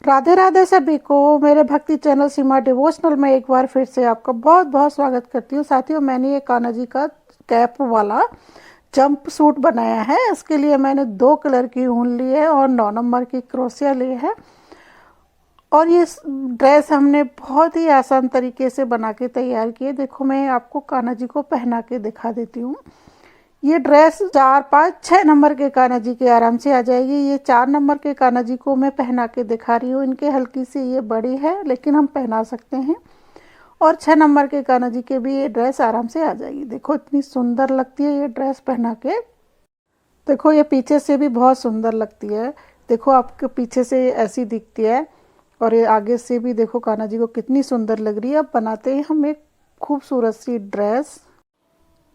राधे राधे सभी को मेरे भक्ति चैनल सीमा डिवोशनल में एक बार फिर से आपका बहुत बहुत स्वागत करती हूँ। साथियों, मैंने ये कान्हा जी का कैप वाला जंप सूट बनाया है। इसके लिए मैंने 2 कलर की ऊन ली है और 9 नंबर की क्रोशिया ली है। और ये ड्रेस हमने बहुत ही आसान तरीके से बना के तैयार की है। देखो, मैं आपको कान्हा जी को पहना के दिखा देती हूँ। ये ड्रेस 4, 5, 6 नंबर के कान्हा जी के आराम से आ जाएगी। ये 4 नंबर के कान्हा जी को मैं पहना के दिखा रही हूँ। इनके हल्की सी ये बड़ी है, लेकिन हम पहना सकते हैं। और 6 नंबर के कान्हा जी के भी ये ड्रेस आराम से आ जाएगी। देखो, इतनी सुंदर लगती है ये ड्रेस पहना के। देखो, ये पीछे से भी बहुत सुंदर लगती है। देखो, आपके पीछे से ऐसी दिखती है और ये आगे से भी देखो कान्हा जी को कितनी सुंदर लग रही है। अब बनाते हैं हम एक खूबसूरत सी ड्रेस।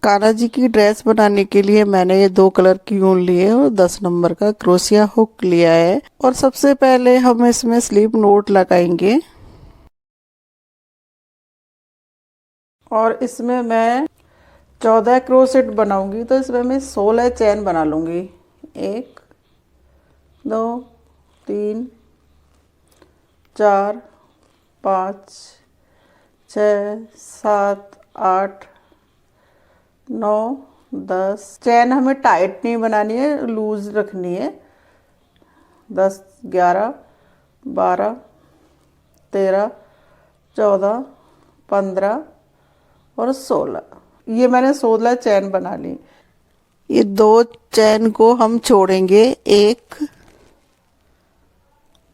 कान्हा जी की ड्रेस बनाने के लिए मैंने ये 2 कलर की ऊन ली है और 10 नंबर का क्रोशिया हुक लिया है। और सबसे पहले हम इसमें स्लीप नोट लगाएंगे और इसमें मैं 14 क्रोशेट बनाऊंगी, तो इसमें मैं 16 चैन बना लूंगी। 1 2 3 4 5 6 7 8 9 10 चैन हमें टाइट नहीं बनानी है, लूज रखनी है। 10 11 12 13 14 15 और 16, ये मैंने 16 चैन बना ली। ये 2 चैन को हम छोड़ेंगे, 1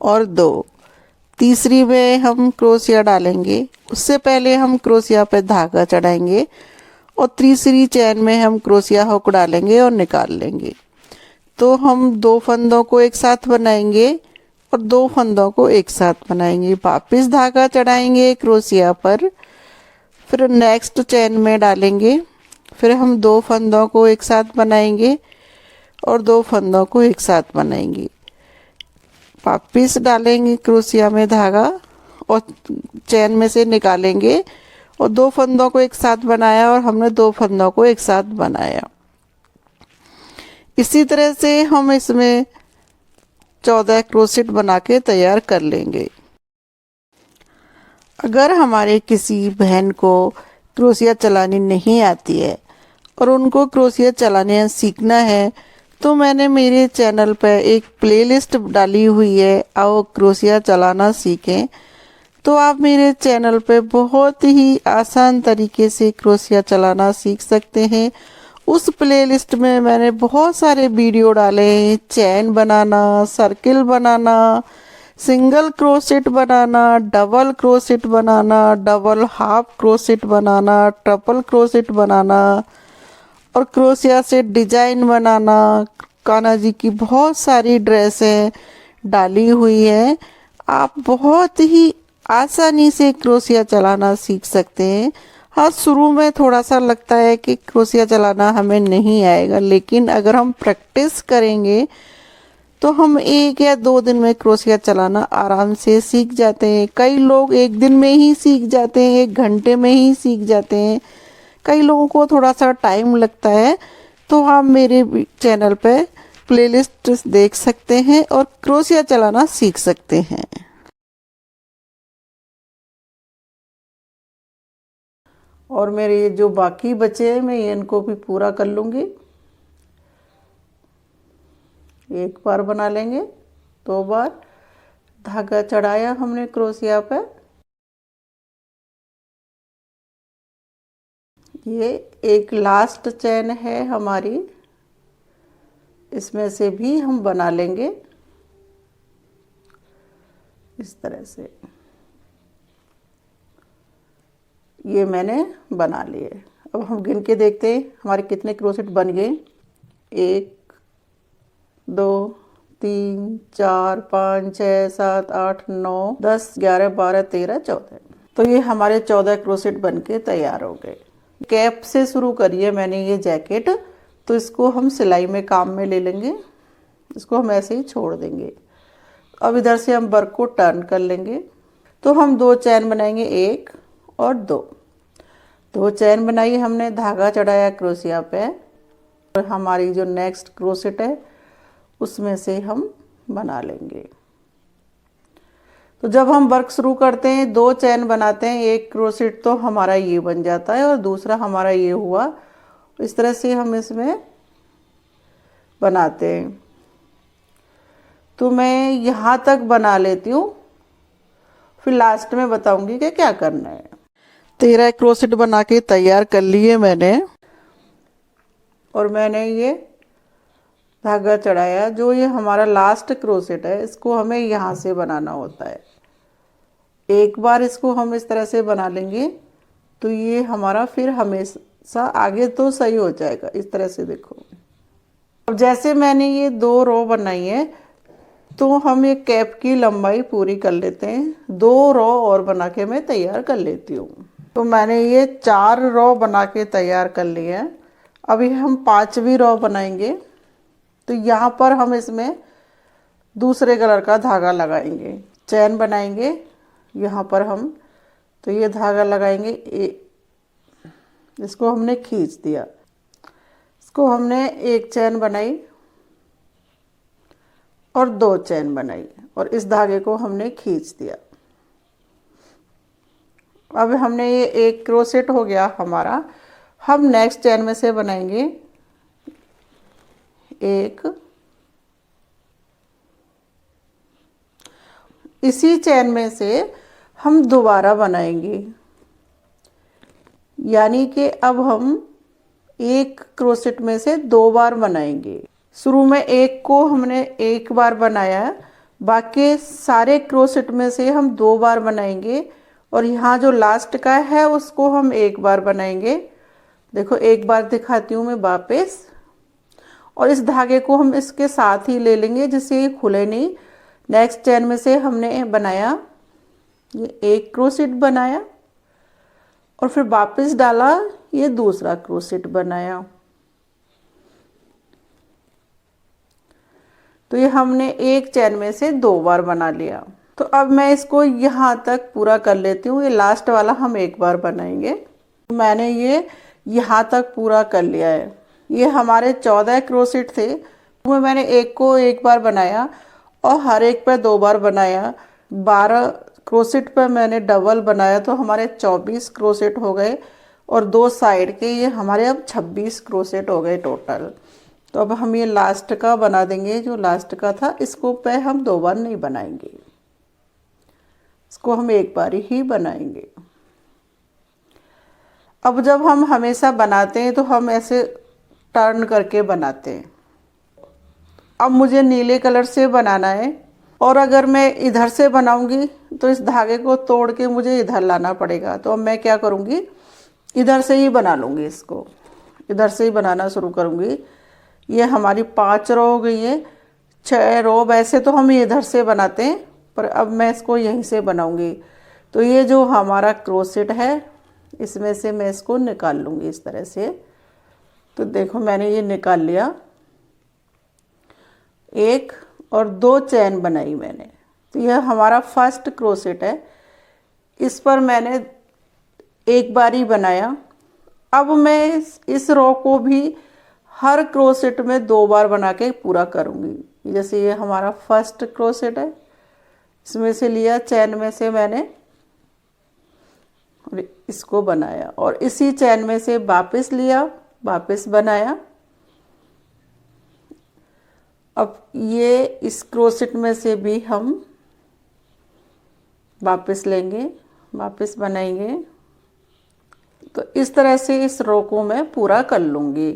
और 2। तीसरी में हम क्रोशिया डालेंगे, उससे पहले हम क्रोशिया पे धागा चढ़ाएंगे और तीसरी चैन में हम क्रोशिया हुक डालेंगे और निकाल लेंगे। तो हम 2 फंदों को एक साथ बनाएंगे और 2 फंदों को एक साथ बनाएंगे। वापस धागा चढ़ाएंगे क्रोशिया पर, फिर नेक्स्ट चैन में डालेंगे। फिर हम 2 फंदों को एक साथ बनाएंगे और 2 फंदों को एक साथ बनाएंगे। वापस डालेंगे क्रोशिया में धागा और चैन में से निकालेंगे और 2 फंदों को एक साथ बनाया और हमने 2 फंदों को एक साथ बनाया। इसी तरह से हम इसमें 14 क्रोशेट बना के तैयार कर लेंगे। अगर हमारे किसी बहन को क्रोशिया चलानी नहीं आती है और उनको क्रोशिया चलाने सीखना है, तो मैंने मेरे चैनल पर एक प्लेलिस्ट डाली हुई है, आओ क्रोशिया चलाना सीखें। तो आप मेरे चैनल पे बहुत ही आसान तरीके से क्रोशिया चलाना सीख सकते हैं। उस प्लेलिस्ट में मैंने बहुत सारे वीडियो डाले हैं, चैन बनाना, सर्किल बनाना, सिंगल क्रोशेट बनाना, डबल क्रोशेट बनाना, डबल हाफ क्रोशेट बनाना, ट्रिपल क्रोशेट बनाना और क्रोशिया से डिजाइन बनाना। कान्हा जी की बहुत सारी ड्रेसें डाली हुई हैं। आप बहुत ही आसानी से क्रोशिया चलाना सीख सकते हैं। हाँ, शुरू में थोड़ा सा लगता है कि क्रोशिया चलाना हमें नहीं आएगा, लेकिन अगर हम प्रैक्टिस करेंगे तो हम 1 या 2 दिन में क्रोशिया चलाना आराम से सीख जाते हैं। कई लोग 1 दिन में ही सीख जाते हैं, 1 घंटे में ही सीख जाते हैं। कई लोगों को थोड़ा सा टाइम लगता है। तो आप मेरे चैनल पे प्लेलिस्ट देख सकते हैं और क्रोशिया चलाना सीख सकते हैं। और मेरे ये जो बाकी बचे हैं, मैं इनको भी पूरा कर लूँगी। 1 बार बना लेंगे, 2 बार धागा चढ़ाया हमने क्रोशिया पे। ये एक लास्ट चैन है हमारी, इसमें से भी हम बना लेंगे इस तरह से। ये मैंने बना लिए। अब हम गिन के देखते हैं हमारे कितने क्रोशेट बन गए। 1 2 3 4 5 6 7 8 9 10 11 12 13 14। तो ये हमारे 14 क्रोशेट बन के तैयार हो गए। कैप से शुरू करिए मैंने ये जैकेट, तो इसको हम सिलाई में काम में ले लेंगे। इसको हम ऐसे ही छोड़ देंगे। अब इधर से हम वर्क को टर्न कर लेंगे। तो हम 2 चैन बनाएंगे, 1 और 2 चैन बनाई हमने, धागा चढ़ाया क्रोशिया पे और हमारी जो नेक्स्ट क्रोशेट है उसमें से हम बना लेंगे। तो जब हम वर्क शुरू करते हैं 2 चैन बनाते हैं, एक क्रोशेट तो हमारा ये बन जाता है और दूसरा हमारा ये हुआ। इस तरह से हम इसमें बनाते हैं। तो मैं यहाँ तक बना लेती हूँ, फिर लास्ट में बताऊंगी कि क्या करना है। 13 क्रोशेट बना के तैयार कर लिए मैंने, और मैंने ये धागा चढ़ाया। जो ये हमारा लास्ट क्रोशेट है, इसको हमें यहाँ से बनाना होता है। एक बार इसको हम इस तरह से बना लेंगे तो ये हमारा फिर हमेशा आगे तो सही हो जाएगा। इस तरह से देखो, अब जैसे मैंने ये 2 रो बनाई है, तो हम ये कैप की लंबाई पूरी कर लेते हैं। 2 रो और बना के मैं तैयार कर लेती हूँ। तो मैंने ये 4 रो बना के तैयार कर ली है। अभी हम 5वीं रो बनाएंगे। तो यहाँ पर हम इसमें दूसरे कलर का धागा लगाएंगे, चैन बनाएंगे यहाँ पर हम। तो ये धागा लगाएंगे, इसको हमने खींच दिया, इसको हमने एक चैन बनाई और 2 चैन बनाई और इस धागे को हमने खींच दिया। अब हमने ये एक क्रोशेट हो गया हमारा। हम नेक्स्ट चैन में से बनाएंगे एक, इसी चैन में से हम दोबारा बनाएंगे, यानी कि अब हम एक क्रोशेट में से 2 बार बनाएंगे। शुरू में एक को हमने एक बार बनाया, बाकी सारे क्रोशेट में से हम 2 बार बनाएंगे और यहाँ जो लास्ट का है उसको हम एक बार बनाएंगे। देखो एक बार दिखाती हूँ मैं वापस, और इस धागे को हम इसके साथ ही ले लेंगे जिससे ये खुले नहीं। नेक्स्ट चैन में से हमने बनाया, ये एक क्रोशेट बनाया और फिर वापस डाला, ये दूसरा क्रोशेट बनाया। तो ये हमने एक चैन में से 2 बार बना लिया। तो अब मैं इसको यहाँ तक पूरा कर लेती हूँ। ये लास्ट वाला हम एक बार बनाएंगे। मैंने ये यहाँ तक पूरा कर लिया है। ये हमारे 14 क्रोशेट थे, उसमें मैंने एक को एक बार बनाया और हर एक पर 2 बार बनाया। 12 क्रोशेट पर मैंने डबल बनाया तो हमारे 24 क्रोशेट हो गए और 2 साइड के ये हमारे अब 26 क्रोशेट हो गए टोटल। तो अब हम ये लास्ट का बना देंगे। जो लास्ट का था इसको पे हम 2 बार नहीं बनाएंगे, इसको हम एक बार ही बनाएंगे। अब जब हम हमेशा बनाते हैं तो हम ऐसे टर्न करके बनाते हैं। अब मुझे नीले कलर से बनाना है और अगर मैं इधर से बनाऊंगी तो इस धागे को तोड़ के मुझे इधर लाना पड़ेगा। तो अब मैं क्या करूंगी, इधर से ही बना लूँगी, इसको इधर से ही बनाना शुरू करूँगी। ये हमारी 5 रो हो गई है। 6 रो वैसे तो हम इधर से बनाते हैं, पर अब मैं इसको यहीं से बनाऊंगी। तो ये जो हमारा क्रोशेट है इसमें से मैं इसको निकाल लूँगी इस तरह से। तो देखो मैंने ये निकाल लिया, एक और 2 चैन बनाई मैंने। तो यह हमारा फर्स्ट क्रोशेट है, इस पर मैंने एक बार ही बनाया। अब मैं इस रो को भी हर क्रोशेट में 2 बार बना के पूरा करूँगी। जैसे ये हमारा फर्स्ट क्रोशेट है, इसमें से लिया चैन में से मैंने और इसको बनाया और इसी चैन में से वापस लिया, वापस बनाया। अब ये इस क्रोशेट में से भी हम वापस लेंगे, वापस बनाएंगे। तो इस तरह से इस रो को मैं पूरा कर लूँगी।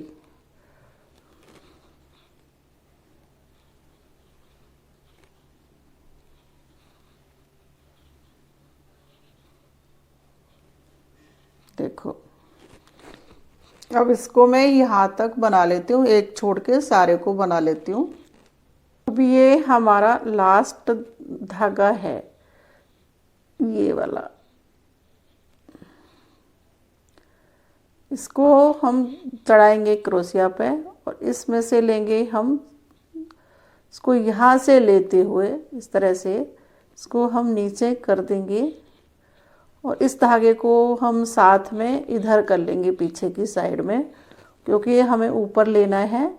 देखो अब इसको मैं यहाँ तक बना लेती हूँ, एक छोड़ के सारे को बना लेती हूँ। अब ये हमारा लास्ट धागा है, ये वाला, इसको हम चढ़ाएंगे क्रोशिया पे और इसमें से लेंगे हम, इसको यहाँ से लेते हुए इस तरह से इसको हम नीचे कर देंगे और इस धागे को हम साथ में इधर कर लेंगे पीछे की साइड में, क्योंकि ये हमें ऊपर लेना है।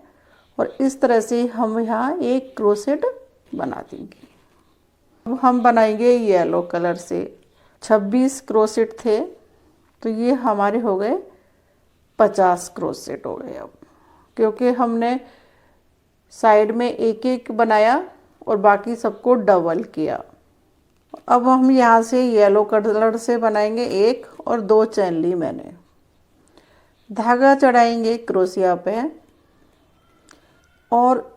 और इस तरह से हम यहाँ एक क्रोशेट बना देंगे। अब हम बनाएंगे येलो कलर से। 26 क्रोसेट थे तो ये हमारे हो गए 50 क्रोसेट हो गए। अब क्योंकि हमने साइड में एक एक बनाया और बाकी सबको डबल किया। अब हम यहाँ से येलो कलर से बनाएंगे एक और 2 चैन ली मैंने। धागा चढ़ाएंगे क्रोशिया पे और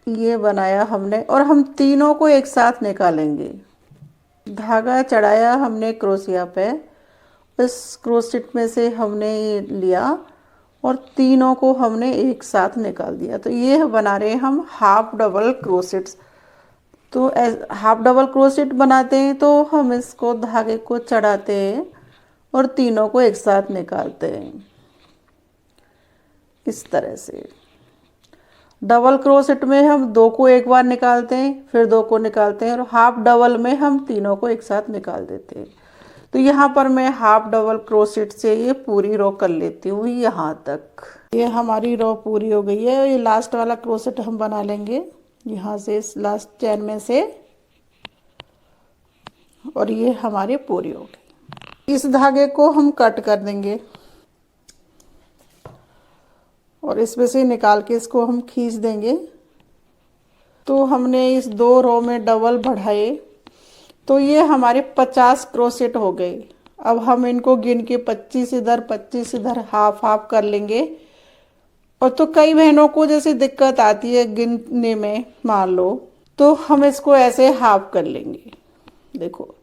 ये बनाया हमने और हम तीनों को एक साथ निकालेंगे। धागा चढ़ाया हमने क्रोशिया पे, इस क्रोशेट में से हमने ये लिया और तीनों को हमने एक साथ निकाल दिया। तो ये बना रहे हम हाफ डबल क्रोशेट्स। तो हाफ डबल क्रोशेट बनाते हैं तो हम इसको धागे को चढ़ाते हैं और तीनों को एक साथ निकालते हैं इस तरह से। डबल क्रोशेट में हम 2 को एक बार निकालते हैं, फिर 2 को निकालते हैं और हाफ डबल में हम तीनों को एक साथ निकाल देते हैं। तो यहाँ पर मैं हाफ डबल क्रोशेट से ये पूरी रो कर लेती हूँ यहाँ तक। ये हमारी रो पूरी हो गई है। ये लास्ट वाला क्रोशेट हम बना लेंगे यहाँ से, इस लास्ट चैन में से, और ये हमारी पूरी हो गई। इस धागे को हम कट कर देंगे और इसमें से निकाल के इसको हम खींच देंगे। तो हमने इस 2 रो में डबल बढ़ाए तो ये हमारे 50 क्रोशेट हो गए। अब हम इनको गिन के 25 इधर हाफ हाफ कर लेंगे। और तो कई बहनों को जैसे दिक्कत आती है गिनने में, मान लो, तो हम इसको ऐसे हाफ कर लेंगे। देखो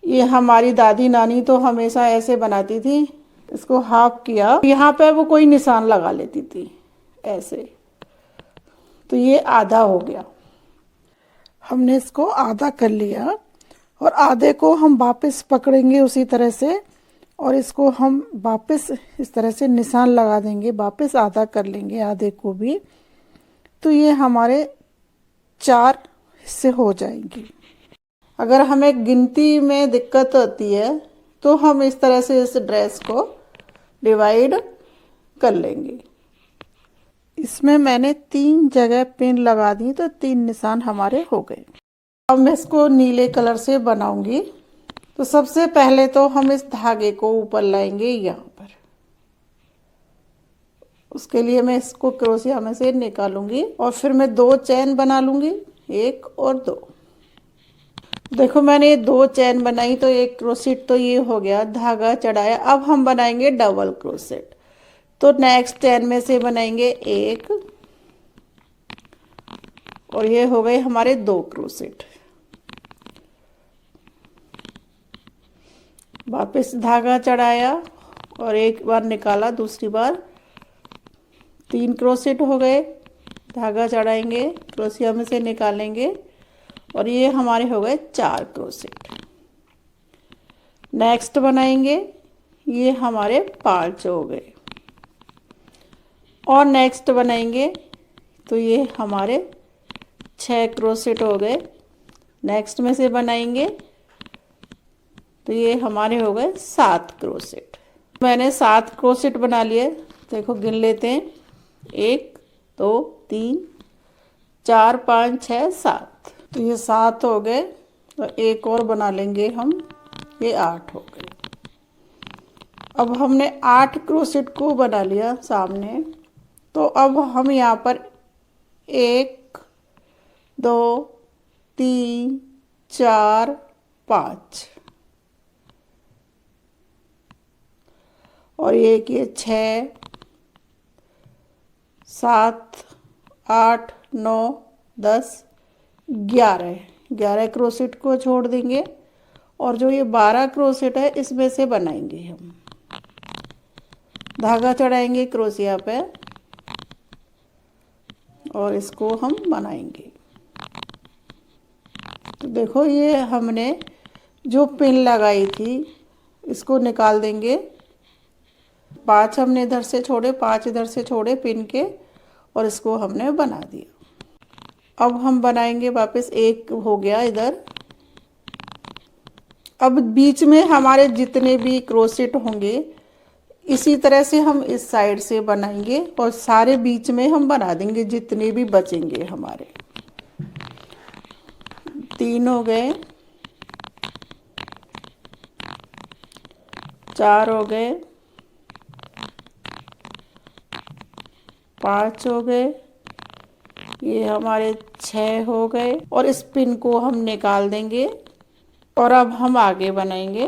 ये हमारी दादी नानी तो हमेशा ऐसे बनाती थी, इसको हाफ किया, यहाँ पे वो कोई निशान लगा लेती थी ऐसे। तो ये आधा हो गया। हमने इसको आधा कर लिया और आधे को हम वापस पकड़ेंगे उसी तरह से और इसको हम वापस इस तरह से निशान लगा देंगे, वापस आधा कर लेंगे आधे को भी। तो ये हमारे 4 हिस्से हो जाएंगे। अगर हमें गिनती में दिक्कत होती है तो हम इस तरह से इस ड्रेस को डिवाइड कर लेंगे। इसमें मैंने 3 जगह पिन लगा दी तो 3 निशान हमारे हो गए। अब मैं इसको नीले कलर से बनाऊंगी। तो सबसे पहले तो हम इस धागे को ऊपर लाएंगे यहाँ पर। उसके लिए मैं इसको क्रोशिया में से निकालूंगी और फिर मैं 2 चैन बना लूंगी, 1 और 2। देखो मैंने 2 चैन बनाई तो एक क्रोशेट तो ये हो गया, धागा चढ़ाया। अब हम बनाएंगे डबल क्रोशेट। तो नेक्स्ट चैन में से बनाएंगे 1 और ये हो गए हमारे 2 क्रोशेट। वापस धागा चढ़ाया और एक बार निकाला, दूसरी बार 3 क्रोशेट हो गए। धागा चढ़ाएंगे, क्रोशिया में से निकालेंगे और ये हमारे हो गए 4 क्रोशेट। नेक्स्ट बनाएंगे, ये हमारे 5 हो गए। और नेक्स्ट बनाएंगे तो ये हमारे 6 क्रोशेट हो गए। नेक्स्ट में से बनाएंगे तो ये हमारे हो गए 7 क्रोशेट। मैंने 7 क्रोशेट बना लिए। देखो गिन लेते हैं, 1 2 3 4 5 6 7। तो ये 7 हो गए और एक और बना लेंगे हम, ये 8 हो गए। अब हमने 8 क्रोशेट को बना लिया सामने। तो अब हम यहाँ पर 1 2 3 4 5 और एक ये 6 7 8 9 10 11 क्रोशेट को छोड़ देंगे और जो ये 12 क्रोशेट है इसमें से बनाएंगे हम। धागा चढ़ाएंगे क्रोशिया पे और इसको हम बनाएंगे। तो देखो ये हमने जो पिन लगाई थी इसको निकाल देंगे। 5 हमने इधर से छोड़े, 5 इधर से छोड़े पिन के और इसको हमने बना दिया। अब हम बनाएंगे वापस, एक हो गया इधर। अब बीच में हमारे जितने भी क्रोशेट होंगे इसी तरह से हम इस साइड से बनाएंगे और सारे बीच में हम बना देंगे जितने भी बचेंगे हमारे। 3 हो गए, 4 हो गए, 5 हो गए, ये हमारे 6 हो गए और इस पिन को हम निकाल देंगे। और अब हम आगे बनाएंगे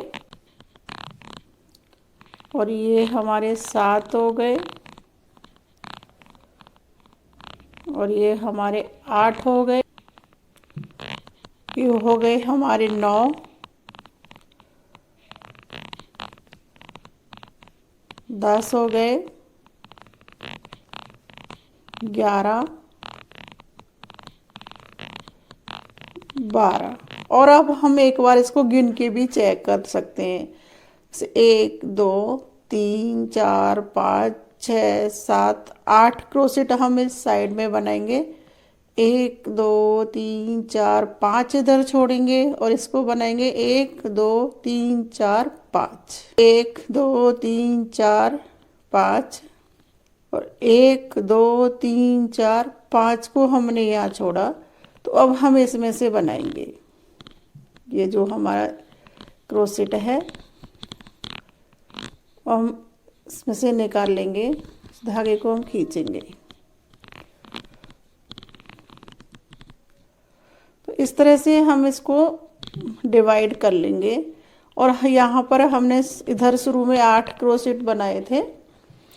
और ये हमारे 7 हो गए और ये हमारे 8 हो गए, ये हो गए हमारे 9, 10 हो गए, 11, 12। और अब हम एक बार इसको गिन के भी चेक कर सकते हैं। 1 2 3 4 5 6 7 8 क्रोसेट हम इस साइड में बनाएंगे। 1 2 3 4 5 इधर छोड़ेंगे और इसको बनाएंगे 1 2 3 4 5, 1 2 3 4 5 और 1 2 3 4 5 को हमने यहाँ छोड़ा। तो अब हम इसमें से बनाएंगे ये जो हमारा क्रोसेट है, और हम इसमें से निकाल लेंगे, इस धागे को हम खींचेंगे। तो इस तरह से हम इसको डिवाइड कर लेंगे। और यहाँ पर हमने इधर शुरू में 8 क्रोसेट बनाए थे,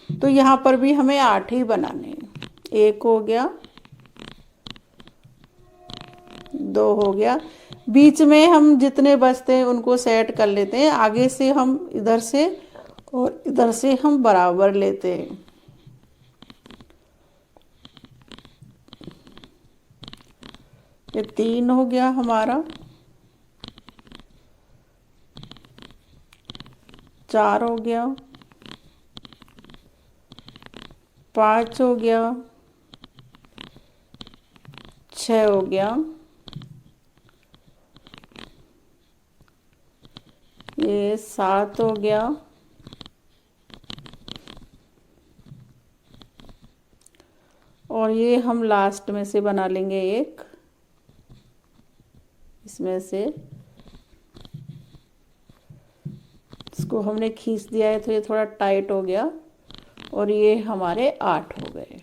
तो यहाँ पर भी हमें 8 ही बनाने हैं। 1 हो गया, 2 हो गया, बीच में हम जितने बचते हैं उनको सेट कर लेते हैं। आगे से हम इधर से और इधर से हम बराबर लेते हैं। ये 3 हो गया हमारा, 4 हो गया, 5 हो गया, 6 हो गया, ये 7 हो गया, और ये हम लास्ट में से बना लेंगे एक, इसमें से इसको हमने खींच दिया है तो ये थोड़ा टाइट हो गया और ये हमारे 8 हो गए।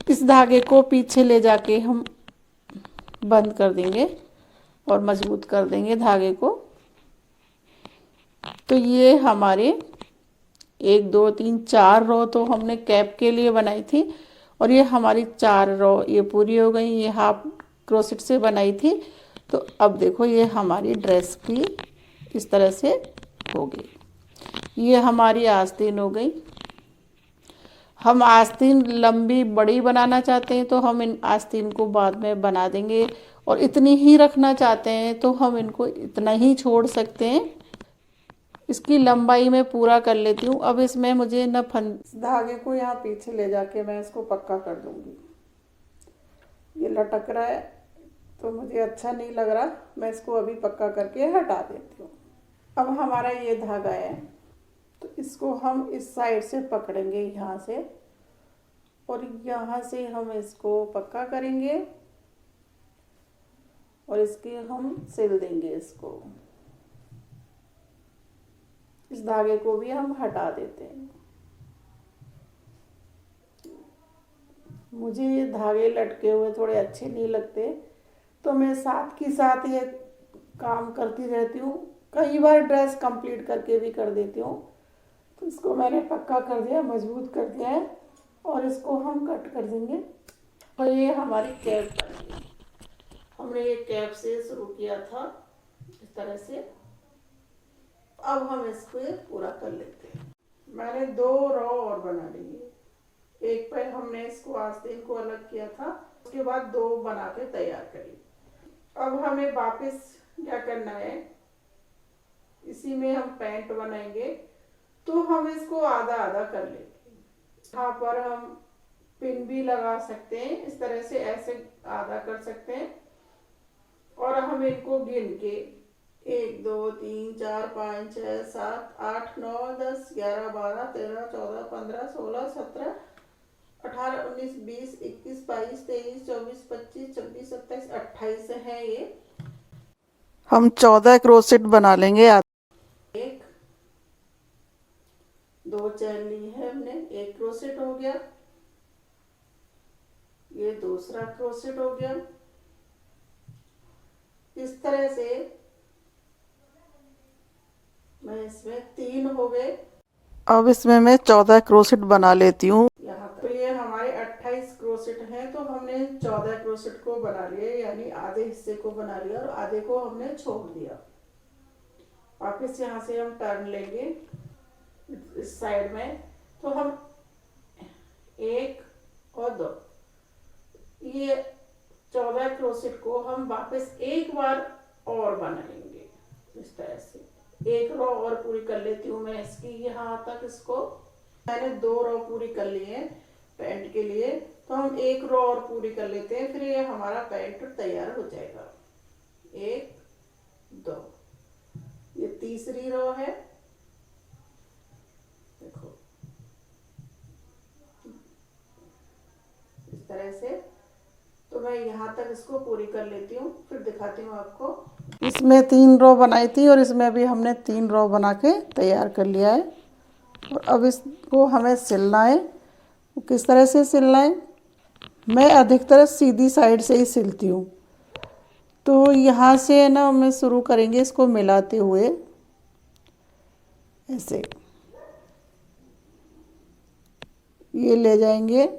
इस धागे को पीछे ले जाके हम बंद कर देंगे और मजबूत कर देंगे धागे को। तो ये हमारे 1 2 3 4 रो तो हमने कैप के लिए बनाई थी और ये हमारी 4 रो ये पूरी हो गई। ये हाफ क्रोसेट से बनाई थी। तो अब देखो ये हमारी ड्रेस की इस तरह से हो गई। ये हमारी आस्तीन हो गई। हम आस्तीन लंबी बड़ी बनाना चाहते हैं तो हम इन आस्तीन को बाद में बना देंगे, और इतनी ही रखना चाहते हैं तो हम इनको इतना ही छोड़ सकते हैं। इसकी लंबाई मैं पूरा कर लेती हूँ। अब इसमें मुझे न धागे को यहाँ पीछे ले जाके मैं इसको पक्का कर दूंगी। ये लटक रहा है तो मुझे अच्छा नहीं लग रहा, मैं इसको अभी पक्का करके हटा देती हूँ। अब हमारा ये धागा है तो इसको हम इस साइड से पकड़ेंगे यहाँ से, और यहाँ से हम इसको पक्का करेंगे और इसके हम सिल देंगे इसको। इस धागे को भी हम हटा देते हैं। मुझे ये धागे लटके हुए थोड़े अच्छे नहीं लगते तो मैं साथ की साथ ये काम करती रहती हूँ। कई बार ड्रेस कंप्लीट करके भी कर देती हूँ। तो इसको मैंने पक्का कर दिया, मजबूत कर दिया है, और इसको हम कट कर देंगे। और ये हमारी कैप बनेगी। हमने ये कैप से शुरू किया था इस तरह से। अब हम इसको पूरा कर लेते हैं। मैंने 2 रो और बना ली है। एक पे हमने इसको आस्तीन को अलग किया था, उसके बाद 2 बना के तैयार करी। अब हमें वापस क्या करना है, इसी में हम पैंट बनाएंगे। तो हम इसको आधा आधा कर लेंगे। यहाँ पर हम पिन भी लगा सकते हैं, इस तरह से ऐसे आधा कर सकते हैं। और हम इनको गिन के 1 2 3 4 5 6 7 8 9 10 11 12 13 14 15 16 17 18, 19, 20, 21, 22, 23, 24, 25, 26, 27, 28 है ये। हम 14 क्रोसेट बना लेंगे। एक, दो चैन ली है हमने, एक क्रोसेट हो गया, ये दूसरा क्रोसेट हो गया। इस तरह से मैं इसमें 3 हो गए। अब इसमें मैं 14 क्रोसेट बना लेती हूँ। यहाँ तो ये हमारे 28 क्रोसेट हैं, तो हमने 14 क्रोसेट को बना लिया, यानी आधे हिस्से को बना लिया और आधे को हमने छोड़ दिया। वापस यहाँ से हम टर्न लेंगे इस साइड में, तो हम 1 और 2, ये 14 क्रोसेट को हम वापस एक बार और बनाएंगे। इस तरह से एक रो और पूरी कर लेती हूँ मैं इसकी, यहाँ तक इसको मैंने 2 रो पूरी कर ली है पैंट के लिए, तो हम एक रो और पूरी कर लेते हैं, फिर ये हमारा पैंट तैयार हो जाएगा। 1, 2, ये तीसरी रो है, देखो इस तरह से। तो मैं यहाँ तक इसको पूरी कर लेती हूँ, फिर दिखाती हूँ आपको। इसमें 3 रो बनाई थी और इसमें भी हमने 3 रो बना के तैयार कर लिया है। और अब इसको हमें सिलना है। किस तरह से सिलना है? मैं अधिकतर सीधी साइड से ही सिलती हूँ। तो यहाँ से ना मैं शुरू करेंगे इसको मिलाते हुए, ऐसे ये ले जाएंगे।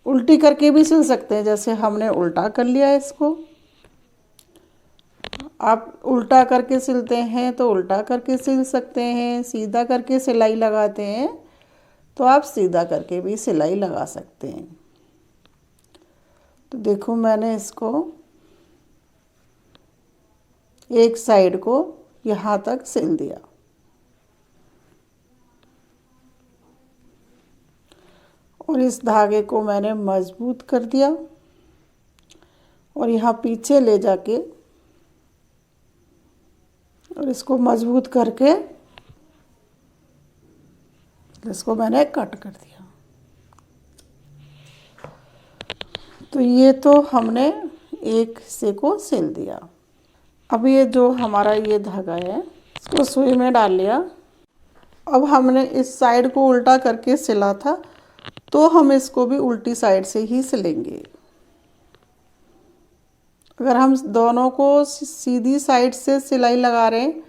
उल्टी करके भी सिल सकते हैं, जैसे हमने उल्टा कर लिया है इसको। आप उल्टा करके सिलते हैं तो उल्टा करके सिल सकते हैं, सीधा करके सिलाई लगाते हैं तो आप सीधा करके भी सिलाई लगा सकते हैं। तो देखो मैंने इसको एक साइड को यहाँ तक सिल दिया और इस धागे को मैंने मजबूत कर दिया और यहाँ पीछे ले जाके और इसको मजबूत करके इसको मैंने कट कर दिया। तो ये तो हमने एक हिस्से को सिल दिया। अब ये जो हमारा ये धागा है इसको सुई में डाल लिया। अब हमने इस साइड को उल्टा करके सिला था, तो हम इसको भी उल्टी साइड से ही सिलेंगे। अगर हम दोनों को सीधी साइड से सिलाई लगा रहे हैं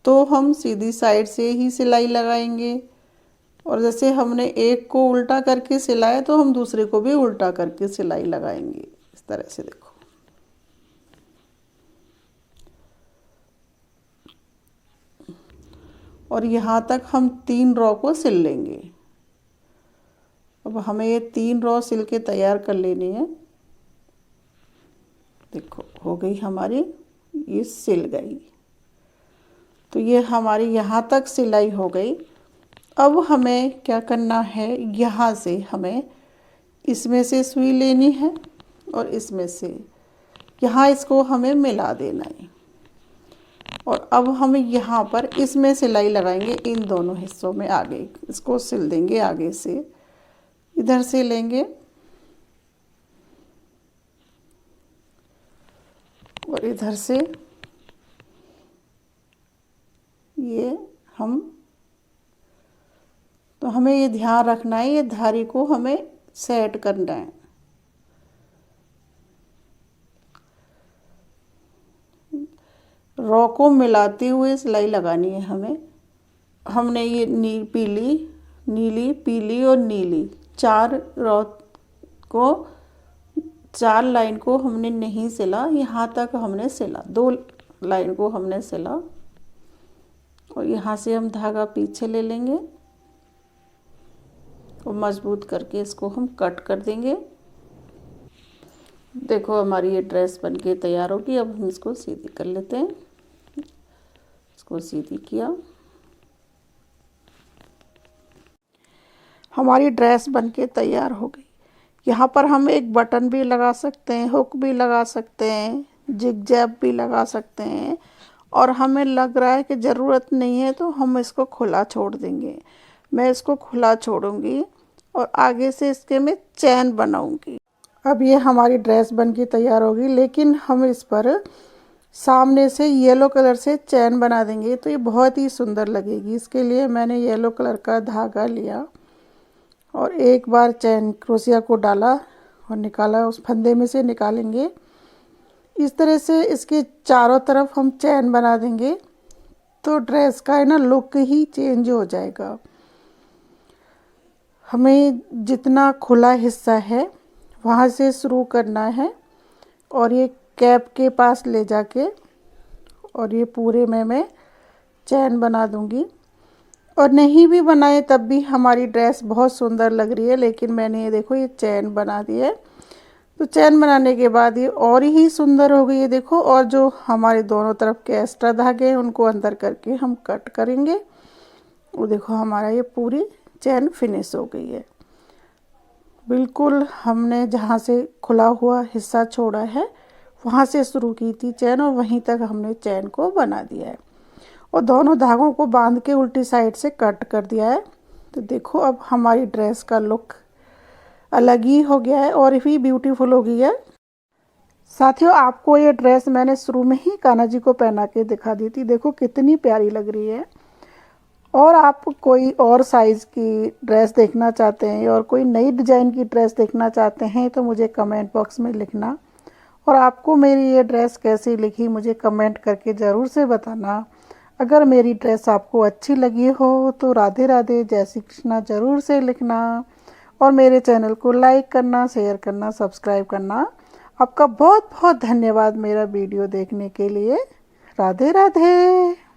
तो हम सीधी साइड से ही सिलाई लगाएंगे, और जैसे हमने एक को उल्टा करके सिलाया तो हम दूसरे को भी उल्टा करके सिलाई लगाएंगे। इस तरह से देखो। और यहाँ तक हम 3 रो को सिल लेंगे। अब हमें ये 3 रो सिल के तैयार कर लेनी है। देखो हो गई हमारी, ये सिल गई। तो ये हमारी यहाँ तक सिलाई हो गई। अब हमें क्या करना है, यहाँ से हमें इसमें से सुई लेनी है और इसमें से यहाँ इसको हमें मिला देना है। और अब हम यहाँ पर इसमें सिलाई लगाएंगे, इन दोनों हिस्सों में आगे इसको सिल देंगे। आगे से इधर से लेंगे और इधर से ये हम, तो हमें ये ध्यान रखना है, ये धारी को हमें सेट करना है। रॉ को मिलाते हुए सिलाई लगानी है हमें। हमने ये नीली पीली और नीली 4 रॉ को, 4 लाइन को हमने नहीं सिला, यहाँ तक हमने सिला। 2 लाइन को हमने सिला और यहाँ से हम धागा पीछे ले लेंगे और मजबूत करके इसको हम कट कर देंगे। देखो हमारी ये ड्रेस बनके तैयार होगी। अब हम इसको सीधी कर लेते हैं। इसको सीधी किया। हमारी ड्रेस बनके तैयार हो गई। यहाँ पर हम एक बटन भी लगा सकते हैं, हुक भी लगा सकते हैं, जिग जैब भी लगा सकते हैं, और हमें लग रहा है कि ज़रूरत नहीं है तो हम इसको खुला छोड़ देंगे। मैं इसको खुला छोड़ूंगी और आगे से इसके मैं चैन बनाऊंगी। अब ये हमारी ड्रेस बन के तैयार होगी, लेकिन हम इस पर सामने से येलो कलर से चैन बना देंगे तो ये बहुत ही सुंदर लगेगी। इसके लिए मैंने येलो कलर का धागा लिया और एक बार चैन क्रोशिया को डाला और निकाला, उस फंदे में से निकालेंगे। इस तरह से इसके चारों तरफ हम चैन बना देंगे तो ड्रेस का है ना लुक ही चेंज हो जाएगा। हमें जितना खुला हिस्सा है वहाँ से शुरू करना है और ये कैप के पास ले जाके और ये पूरे में मैं चैन बना दूंगी। और नहीं भी बनाए तब भी हमारी ड्रेस बहुत सुंदर लग रही है, लेकिन मैंने ये देखो ये चैन बना दी है। तो चैन बनाने के बाद ये और ही सुंदर हो गई है देखो। और जो हमारे दोनों तरफ के एक्स्ट्रा धागे हैं उनको अंदर करके हम कट करेंगे। वो देखो हमारा ये पूरी चैन फिनिश हो गई है। बिल्कुल हमने जहाँ से खुला हुआ हिस्सा छोड़ा है वहाँ से शुरू की थी चैन और वहीं तक हमने चैन को बना दिया है और दोनों धागों को बांध के उल्टी साइड से कट कर दिया है। तो देखो अब हमारी ड्रेस का लुक अलग ही हो गया है और भी ब्यूटीफुल हो गई है। साथियों, आपको ये ड्रेस मैंने शुरू में ही कान्हा जी को पहना के दिखा दी थी, देखो कितनी प्यारी लग रही है। और आप कोई और साइज़ की ड्रेस देखना चाहते हैं और कोई नई डिज़ाइन की ड्रेस देखना चाहते हैं तो मुझे कमेंट बॉक्स में लिखना। और आपको मेरी ये ड्रेस कैसी लगी मुझे कमेंट करके ज़रूर से बताना। अगर मेरी ड्रेस आपको अच्छी लगी हो तो राधे राधे जय श्री कृष्णा ज़रूर से लिखना और मेरे चैनल को लाइक करना, शेयर करना, सब्सक्राइब करना। आपका बहुत बहुत धन्यवाद मेरा वीडियो देखने के लिए। राधे राधे।